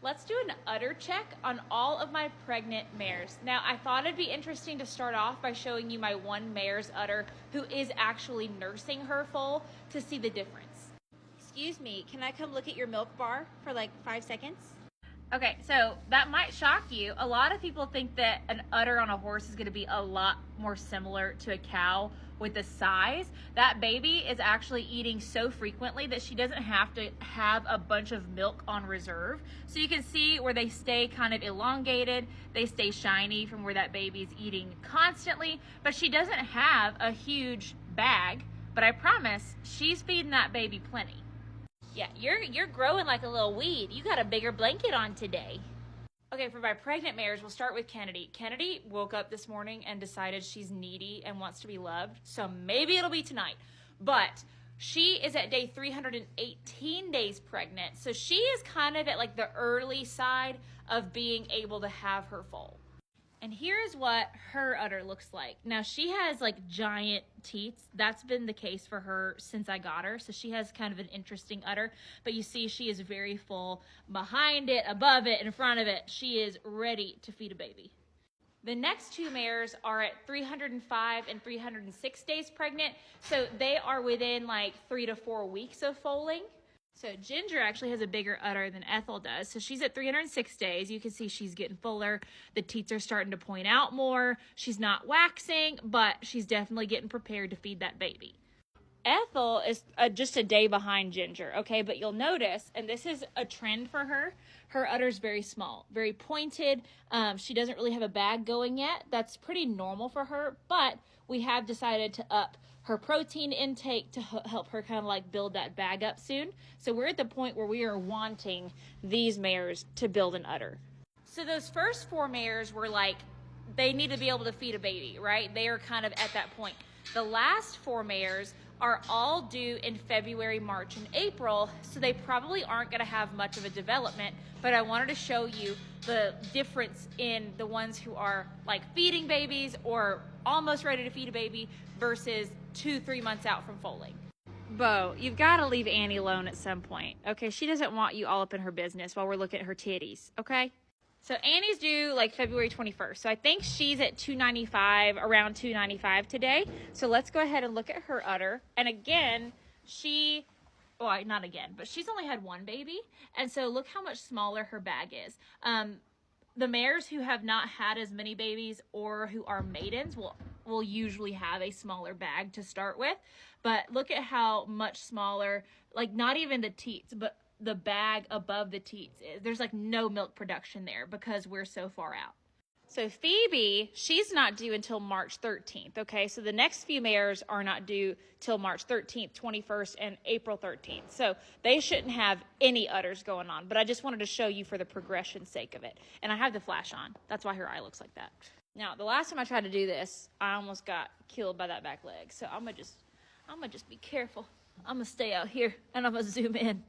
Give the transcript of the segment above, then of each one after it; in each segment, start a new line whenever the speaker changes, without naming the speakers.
Let's do an udder check on all of my pregnant mares. Now, I thought it'd be interesting to start off by showing you my one mare's udder who is actually nursing her foal to see the difference.
Excuse me, can I come look at your milk bar for like 5 seconds?
Okay, so that might shock you. A lot of people think that an udder on a horse is gonna be a lot more similar to a cow with the size. That baby is actually eating so frequently that she doesn't have to have a bunch of milk on reserve. So you can see where they stay kind of elongated, they stay shiny from where that baby's eating constantly, but she doesn't have a huge bag, but I promise she's feeding that baby plenty. Yeah, you're growing like a little weed. You got a bigger blanket on today. Okay, for my pregnant mares, we'll start with Kennedy. Kennedy woke up this morning and decided she's needy and wants to be loved. So maybe it'll be tonight. But she is at day 318 days pregnant. So she is kind of at like the early side of being able to have her foal. And here's what her udder looks like. Now she has like giant teats. That's been the case for her since I got her. So she has kind of an interesting udder, but you see she is very full behind it, above it, in front of it. She is ready to feed a baby. The next two mares are at 305 and 306 days pregnant. So they are within like 3 to 4 weeks of foaling. So Ginger actually has a bigger udder than Ethel does. So she's at 306 days. You can see she's getting fuller. The teats are starting to point out more. She's not waxing, but she's definitely getting prepared to feed that baby. Ethel is just a day behind Ginger, okay? But you'll notice, and this is a trend for her, her udder's very small, very pointed. She doesn't really have a bag going yet. That's pretty normal for her, but we have decided to up her protein intake to help her kind of like build that bag up soon. So we're at the point where we are wanting these mares to build an udder. So those first 4 mares were like, they need to be able to feed a baby, right? They are kind of at that point. The last 4 mares are all due in February, March, and April, so they probably aren't gonna have much of a development, but I wanted to show you the difference in the ones who are like feeding babies or almost ready to feed a baby versus 2-3 months out from foaling. Bo, you've got to leave Annie alone at some point, okay? She doesn't want you all up in her business while we're looking at her titties, okay? So Annie's due like February 21st. So I think she's at 295, around 295 today. So let's go ahead and look at her udder. And again, not again, but she's only had 1 baby. And so look how much smaller her bag is. The mares who have not had as many babies or who are maidens will usually have a smaller bag to start with. But look at how much smaller, like not even the teats, but the bag above the teats is. There's like no milk production there because we're so far out. So Phoebe, she's not due until March 13th, okay? So the next few mares are not due till March 13th, 21st, and April 13th. So they shouldn't have any udders going on, but I just wanted to show you for the progression sake of it. And I have the flash on. That's why her eye looks like that. Now, the last time I tried to do this, I almost got killed by that back leg. So I'm gonna just be careful. I'm gonna stay out here and I'm gonna zoom in.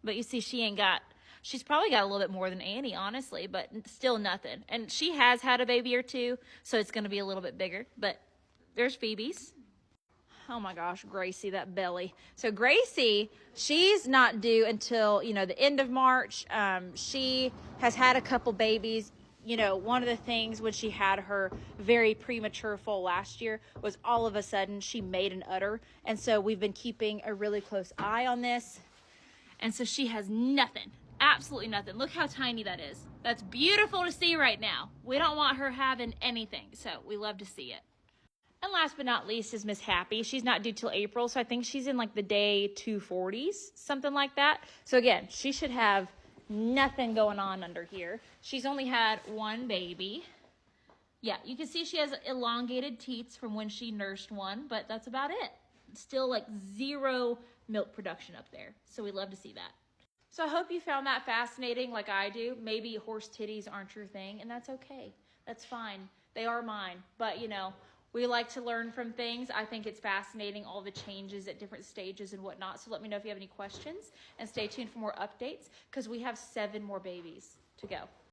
But you see, she's probably got a little bit more than Annie, honestly, but still nothing. And she has had a baby or two, so it's going to be a little bit bigger. But there's Phoebe's. Oh my gosh, Gracie, that belly. So Gracie, she's not due until, the end of March. She has had a couple babies. One of the things when she had her very premature foal last year was all of a sudden she made an udder. And so we've been keeping a really close eye on this. And so she has nothing. Absolutely nothing. Look how tiny that is. That's beautiful to see right now. We don't want her having anything, so we love to see it. And last but not least is Miss Happy. She's not due till April, so I think she's in like the day 240s, something like that. So again, she should have nothing going on under here. She's only had 1 baby. Yeah, you can see she has elongated teats from when she nursed one, but that's about it. Still like 0 milk production up there. So we love to see that. So I hope you found that fascinating like I do. Maybe horse titties aren't your thing, and that's okay. That's fine. They are mine. But, we like to learn from things. I think it's fascinating, all the changes at different stages and whatnot. So let me know if you have any questions, and stay tuned for more updates because we have 7 more babies to go.